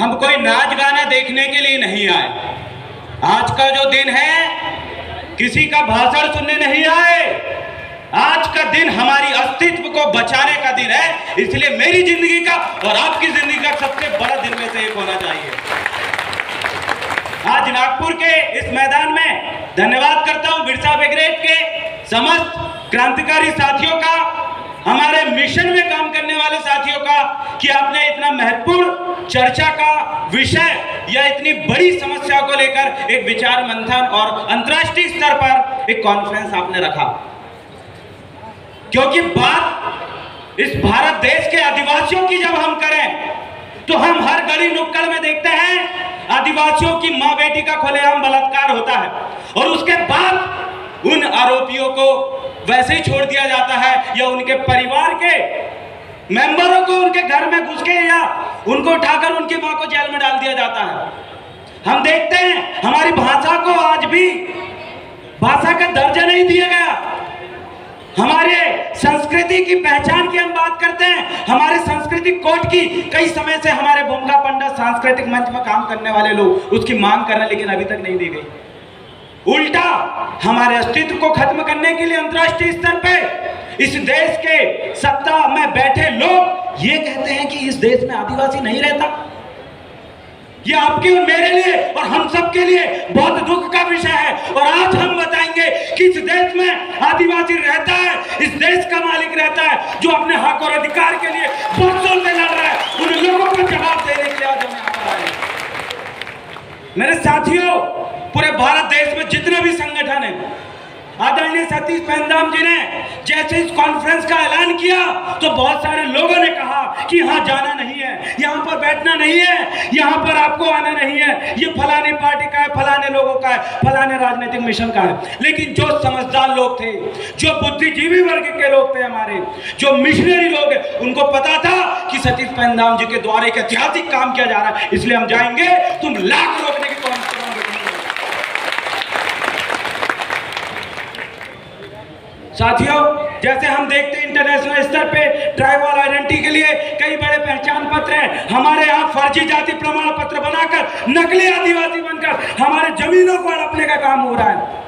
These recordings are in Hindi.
हम कोई नाच गाना देखने के लिए नहीं आए। आज का जो दिन है किसी का भाषण सुनने नहीं आए। आज का दिन हमारी अस्तित्व को बचाने का दिन है। इसलिए मेरी जिंदगी का और आपकी जिंदगी का सबसे बड़ा दिन में से एक होना चाहिए। आज नागपुर के इस मैदान में धन्यवाद करता हूं बिरसा ब्रिगेड के समस्त क्रांतिकारी साथियों का, हमारे मिशन में काम करने वाले साथियों का, कि आपने इतना महत्वपूर्ण चर्चा का विषय या इतनी बड़ी समस्या को लेकर एक विचार मंथन और अंतर्राष्ट्रीय स्तर पर एक कॉन्फ्रेंस आपने रखा। क्योंकि बात इस भारत देश के आदिवासियों की जब हम करें तो हम हर गली नुक्कड़ में देखते हैं आदिवासियों की मां बेटी का खुलेआम बलात्कार होता है और उसके बाद उन आरोपियों को वैसे ही छोड़ दिया जाता है या उनके परिवार के मेंबरों को उनके घर में घुस के या उनको उठाकर उनकी मां को जेल में डाल दिया जाता है। हम देखते हैं हमारी भाषा को आज भी भाषा का दर्जा नहीं दिया गया। हमारे संस्कृति की पहचान की हम बात करते हैं, हमारे सांस्कृतिक कोड की कई समय से हमारे भूमिका पंडित सांस्कृतिक मंच में काम करने वाले लोग उसकी मांग कर रहे हैं, लेकिन अभी तक नहीं दी गई। उल्टा हमारे अस्तित्व को खत्म करने के लिए अंतर्राष्ट्रीय स्तर पे इस देश के सत्ता में बैठे लोग ये कहते हैं कि इस देश में आदिवासी नहीं रहता। ये आपके और मेरे लिए और हम सब के लिए बहुत दुख का विषय है। और आज हम बताएंगे कि इस देश में आदिवासी रहता है, इस देश का मालिक रहता है, जो अपने हक और अधिकार के लिए बरसों से लड़ रहा है। उन लोगों को जवाब देने के लिए आज हम यहाँ पर आए। मेरे साथियों, पूरे भारत देश में जितने भी संगठन हैं, आदरणीय सतीश पेंदाम जी ने जैसे इस कॉन्फ्रेंस का ऐलान किया तो बहुत सारे लोगों ने कहा कि यहाँ जाना नहीं है, यहाँ पर बैठना नहीं है, यहाँ पर आपको आना नहीं है, ये फलानी पार्टी का है, फलाने लोगों का है, फलाने राजनीतिक मिशन का है। लेकिन जो समझदार लोग थे, जो बुद्धिजीवी वर्ग के लोग थे, हमारे जो मिशनरी लोग हैं, उनको पता था कि सतीश पेंदाम जी के द्वारा एक ऐतिहासिक काम किया जा रहा है, इसलिए हम जाएंगे। तुम लाख रोकने की कोशिश करोगे। साथियों, जैसे हम देखते हैं इंटरनेशनल स्तर पे ट्राइबल आइडेंटिटी के लिए कई बड़े पहचान पत्र हैं। हमारे यहाँ फर्जी जाति प्रमाण पत्र बनाकर नकली आदिवासी बनकर हमारे जमीनों को हड़पने का काम हो रहा है,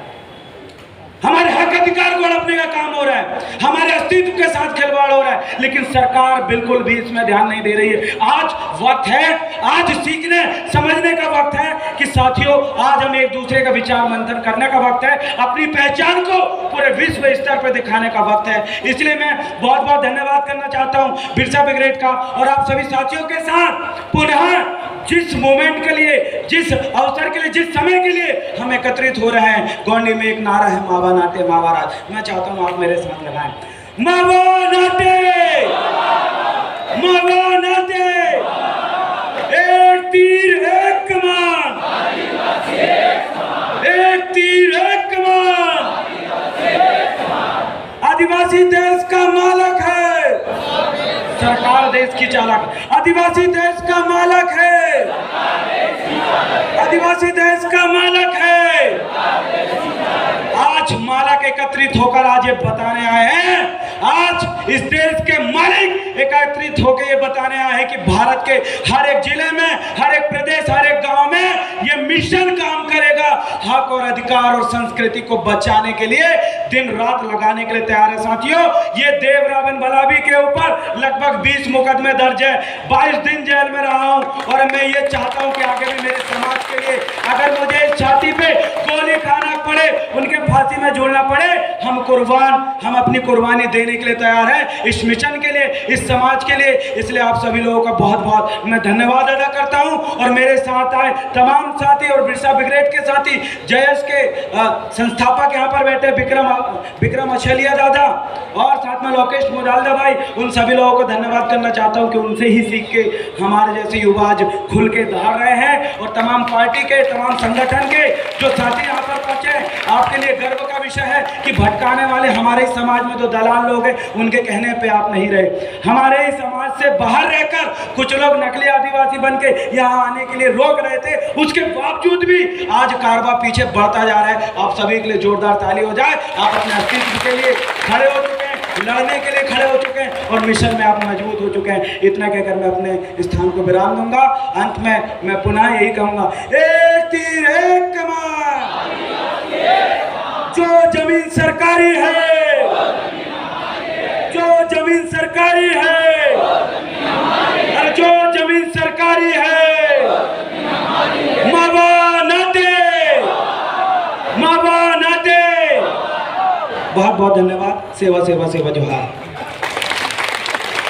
हमारे हक अधिकार को हड़पने का काम हो रहा है, हमारे अस्तित्व के साथ खिलवाड़ हो रहा है। लेकिन सरकार बिल्कुल भी इसमें ध्यान नहीं दे रही है। आज वक्त है, आज सीखने समझने का वक्त है कि साथियों, आज हम एक दूसरे का विचार मंथन करने का वक्त है, अपनी पहचान को पूरे विश्व स्तर पर दिखाने का वक्त है। इसलिए मैं बहुत बहुत धन्यवाद करना चाहता हूं बिरसा ब्रिगेड का और आप सभी साथियों के साथ। पुनः जिस मोमेंट के लिए, जिस अवसर के लिए, जिस समय के लिए हम एकत्रित हो रहे हैं, गोंडी में एक नारा है, मावा नाटे मावा राज। मैं चाहता हूं आप मेरे साथ लगाएं, मावा नाटे मावा नाटे, एक तीर एक कमान, एक तीर एक कमान। आदिवासी देश का मालक है, सरकार देश की चालक। आदिवासी देश का मालक है, आदिवासी देश का मालक है। आज मालक एकत्रित होकर आज ये बताने आए हैं, आज इस देश के मालिक एकत्रित होकर ये बताने आए हैं कि भारत के हर एक जिले में, हर एक प्रदेश, हर एक गांव में ये मिशन काम करेगा। हक और अधिकार और संस्कृति को बचाने के लिए दिन रात लगाने के लिए तैयार है। साथियों, ये देव रावण बलाबी के ऊपर लगभग 20 मुकदमे दर्ज है, 22 दिन जेल में रहा हूं और मैं ये चाहता हूं कि आगे भी मेरे समाज के लिए अगर मुझे इस छाती पे गोली खाना पड़े, उनके फांसी में झूलना पड़े, हम अपनी कुर्बानी देने के लिए तैयार हैं, इस मिशन के लिए, इस समाज के लिए। इसलिए आप सभी लोगों का बहुत बहुत मैं धन्यवाद अदा करता हूं। और मेरे साथ आए तमाम साथी और बिरसा ब्रिगेड के साथी, जयस के संस्थापक यहाँ पर बैठे विक्रम अछलिया दादा और साथ में लोकेश मुदालदा भाई, उन सभी लोगों को धन्यवाद करना चाहता हूं कि उनसे ही सीख के हमारे जैसे युवा आज खुल के दहाड़ रहे हैं। और तमाम पार्टी के, तमाम संगठन के जो साथी यहाँ पर पहुंचे, आपके लिए गर्व का विषय है कि भटकाने वाले हमारे समाज में जो दलाल लोग हैं, उनके कहने पे आप नहीं रहे। हमारे समाज से बाहर रहकर कुछ लोग नकली आदिवासी बन के यहाँ आने के लिए रोक रहे थे, उसके बावजूद भी आज कारवा पीछे बढ़ता जा रहा है। आप सभी के लिए जोरदार ताली हो जाए। आप अपने अस्तित्व के लिए खड़े हो चुके हैं, लड़ने के लिए खड़े हो चुके हैं और मिशन में आप मजबूत हो चुके हैं। इतना कहकर मैं अपने स्थान को विराम दूंगा। अंत में मैं पुनः यही कहूंगा, एक तीर एक कमान, जो जमीन सरकारी है, जो जमीन सरकारी है, और जो जमीन सरकारी है, मावा नाते, मावा नाते। बहुत बहुत धन्यवाद। सेवा सेवा सेवा जोहार।